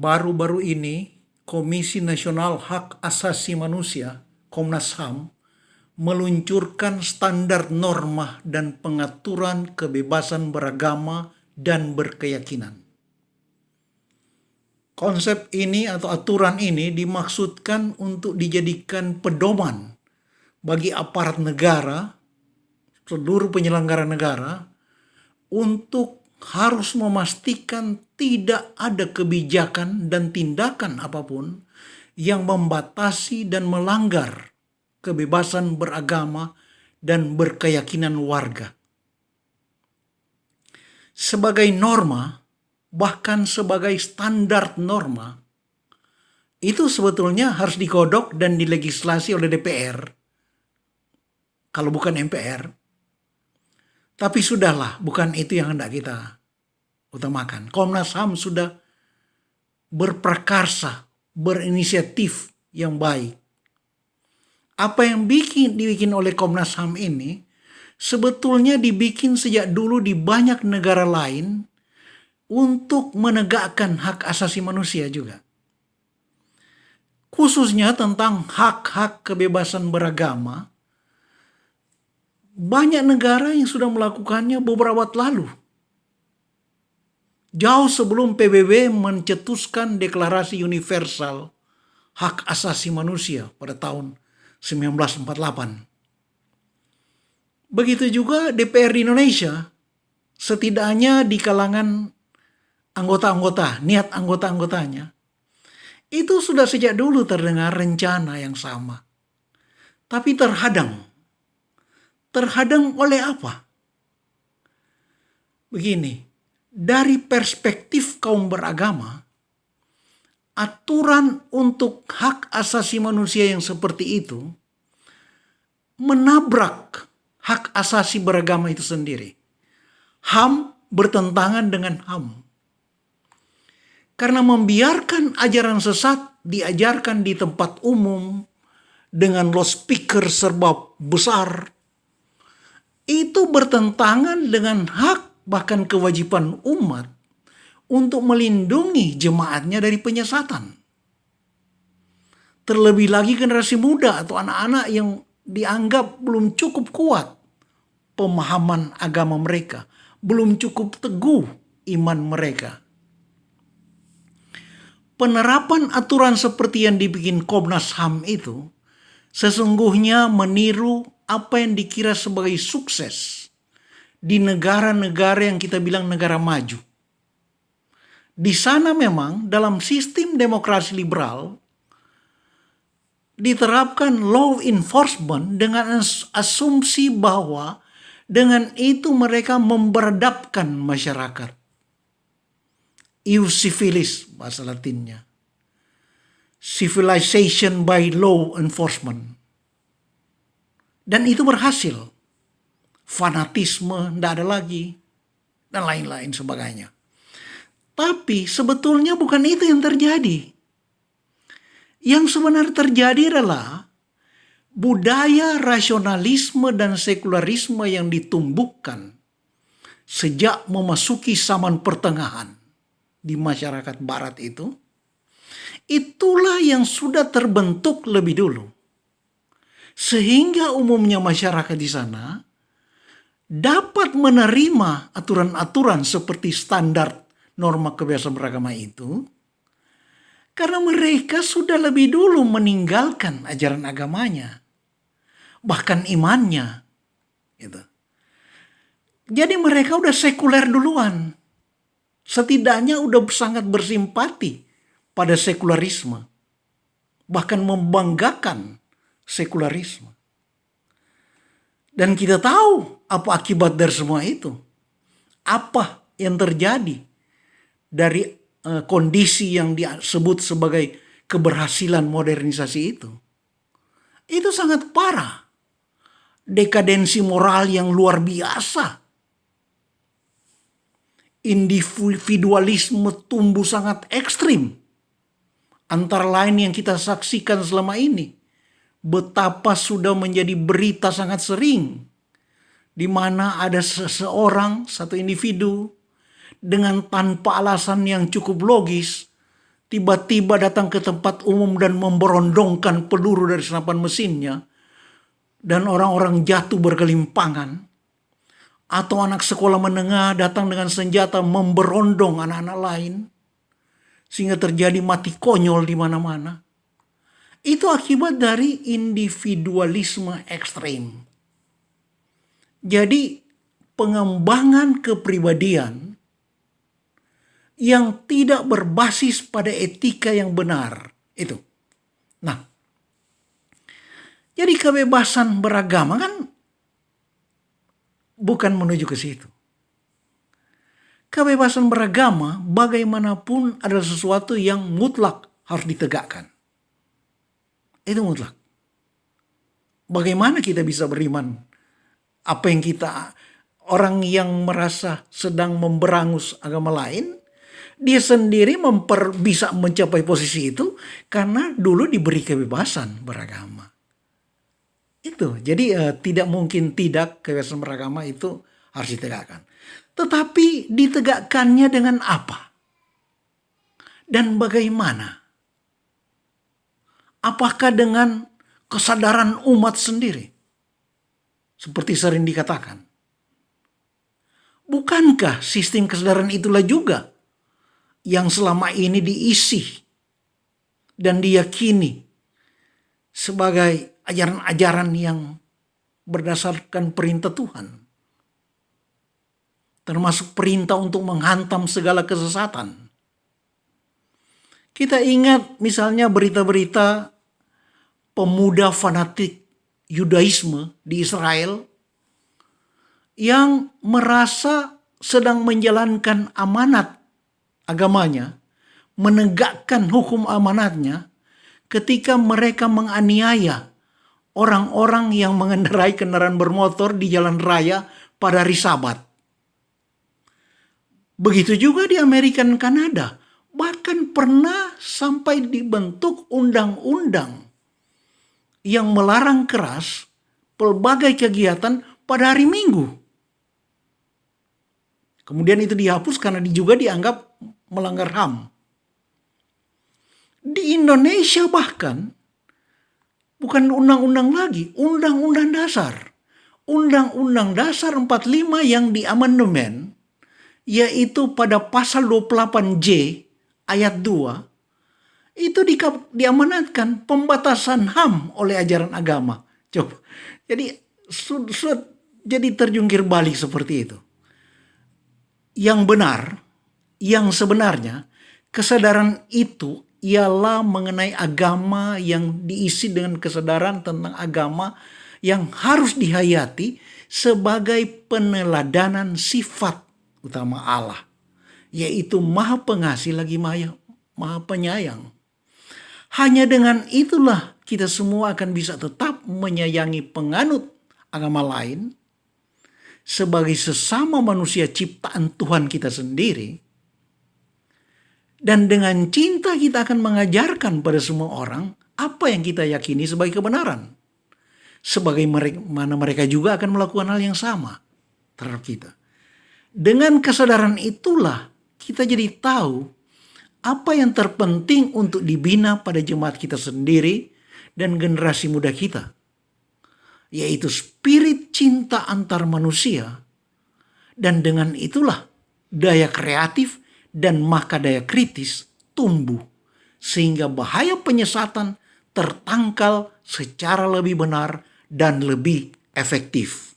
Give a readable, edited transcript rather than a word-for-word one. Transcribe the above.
baru-baru ini Komisi Nasional Hak Asasi Manusia, Komnas HAM, meluncurkan standar norma dan pengaturan kebebasan beragama dan berkeyakinan. Konsep ini atau aturan ini dimaksudkan untuk dijadikan pedoman bagi aparat negara, seluruh penyelenggara negara, untuk harus memastikan tidak ada kebijakan dan tindakan apapun yang membatasi dan melanggar kebebasan beragama dan berkeyakinan warga. Sebagai norma, bahkan sebagai standar norma, itu sebetulnya harus digodok dan dilegislasi oleh DPR, kalau bukan MPR. Tapi sudahlah, bukan itu yang hendak kita utamakan. Komnas HAM sudah berprakarsa, berinisiatif yang baik. Apa yang dibikin oleh Komnas HAM ini sebetulnya dibikin sejak dulu di banyak negara lain untuk menegakkan hak asasi manusia juga. Khususnya tentang hak-hak kebebasan beragama. Banyak negara yang sudah melakukannya beberapa waktu lalu. Jauh sebelum PBB mencetuskan Deklarasi Universal Hak Asasi Manusia pada tahun 1948. Begitu juga DPR di Indonesia, setidaknya di kalangan anggota-anggota, niat anggota-anggotanya, itu sudah sejak dulu terdengar rencana yang sama. Tapi terhadang oleh apa? Begini, dari perspektif kaum beragama, aturan untuk hak asasi manusia yang seperti itu menabrak hak asasi beragama itu sendiri. HAM bertentangan dengan HAM. Karena membiarkan ajaran sesat diajarkan di tempat umum dengan loudspeaker serba besar, itu bertentangan dengan hak bahkan kewajiban umat untuk melindungi jemaatnya dari penyesatan. Terlebih lagi generasi muda atau anak-anak yang dianggap belum cukup kuat pemahaman agama mereka, belum cukup teguh iman mereka. Penerapan aturan seperti yang dibikin Komnas HAM itu sesungguhnya meniru apa yang dikira sebagai sukses di negara-negara yang kita bilang negara maju. Di sana memang dalam sistem demokrasi liberal diterapkan law enforcement dengan asumsi bahwa dengan itu mereka memberadabkan masyarakat. Ius civilis bahasa Latinnya. Civilization by law enforcement. Dan itu berhasil. Fanatisme tidak ada lagi. Dan lain-lain sebagainya. Tapi sebetulnya bukan itu yang terjadi. Yang sebenarnya terjadi adalah budaya rasionalisme dan sekularisme yang ditumbuhkan sejak memasuki zaman pertengahan di masyarakat barat itu. Itulah yang sudah terbentuk lebih dulu. Sehingga umumnya masyarakat di sana dapat menerima aturan-aturan seperti standar norma kebebasan beragama itu karena mereka sudah lebih dulu meninggalkan ajaran agamanya, bahkan imannya. Gitu. Jadi mereka udah sekuler duluan. Setidaknya udah sangat bersimpati pada sekularisme, bahkan membanggakan sekularisme. Dan kita tahu apa akibat dari semua itu. Apa yang terjadi dari kondisi yang disebut sebagai keberhasilan modernisasi itu. Itu sangat parah. Dekadensi moral yang luar biasa. Individualisme tumbuh sangat ekstrim. Antara lain yang kita saksikan selama ini. Betapa sudah menjadi berita sangat sering. Di mana ada seseorang, satu individu, dengan tanpa alasan yang cukup logis, tiba-tiba datang ke tempat umum dan memberondongkan peluru dari senapan mesinnya, dan orang-orang jatuh bergelimpangan, atau anak sekolah menengah datang dengan senjata memberondong anak-anak lain, sehingga terjadi mati konyol di mana-mana. Itu akibat dari individualisme ekstrem. Jadi pengembangan kepribadian yang tidak berbasis pada etika yang benar itu. Nah, jadi kebebasan beragama kan bukan menuju ke situ. Kebebasan beragama bagaimanapun adalah sesuatu yang mutlak harus ditegakkan. Itu mutlak. Bagaimana kita bisa beriman? Apa yang orang yang merasa sedang memberangus agama lain, dia sendiri bisa mencapai posisi itu karena dulu diberi kebebasan beragama. Itu, jadi tidak mungkin tidak kebebasan beragama itu harus ditegakkan. Tetapi ditegakkannya dengan apa? Dan bagaimana? Apakah dengan kesadaran umat sendiri? Seperti sering dikatakan. Bukankah sistem kesadaran itulah juga yang selama ini diisi dan diyakini sebagai ajaran-ajaran yang berdasarkan perintah Tuhan? Termasuk perintah untuk menghantam segala kesesatan. Kita ingat misalnya berita-berita pemuda fanatik Yudaisme di Israel yang merasa sedang menjalankan amanat agamanya, menegakkan hukum amanatnya ketika mereka menganiaya orang-orang yang mengendarai kendaraan bermotor di jalan raya pada hari Sabat. Begitu juga di Amerika dan Kanada. Bahkan pernah sampai dibentuk undang-undang yang melarang keras pelbagai kegiatan pada hari Minggu. Kemudian itu dihapus karena juga dianggap melanggar HAM. Di Indonesia bahkan bukan undang-undang lagi, undang-undang dasar. Undang-undang dasar 45 yang diamandemen, yaitu pada pasal 28J ayat 2, itu diamanatkan pembatasan HAM oleh ajaran agama. Coba. Jadi jadi terjungkir balik seperti itu. Yang benar, yang sebenarnya kesadaran itu ialah mengenai agama yang diisi dengan kesadaran tentang agama yang harus dihayati sebagai peneladanan sifat utama Allah, yaitu Maha Pengasih lagi Maha Penyayang. Hanya dengan itulah kita semua akan bisa tetap menyayangi penganut agama lain sebagai sesama manusia ciptaan Tuhan kita sendiri. Dan dengan cinta kita akan mengajarkan pada semua orang apa yang kita yakini sebagai kebenaran. Sebagaimana mereka juga akan melakukan hal yang sama terhadap kita. Dengan kesadaran itulah kita jadi tahu apa yang terpenting untuk dibina pada jemaat kita sendiri dan generasi muda kita. Yaitu spirit cinta antar manusia. Dan dengan itulah daya kreatif dan maka daya kritis tumbuh. Sehingga bahaya penyesatan tertangkal secara lebih benar dan lebih efektif.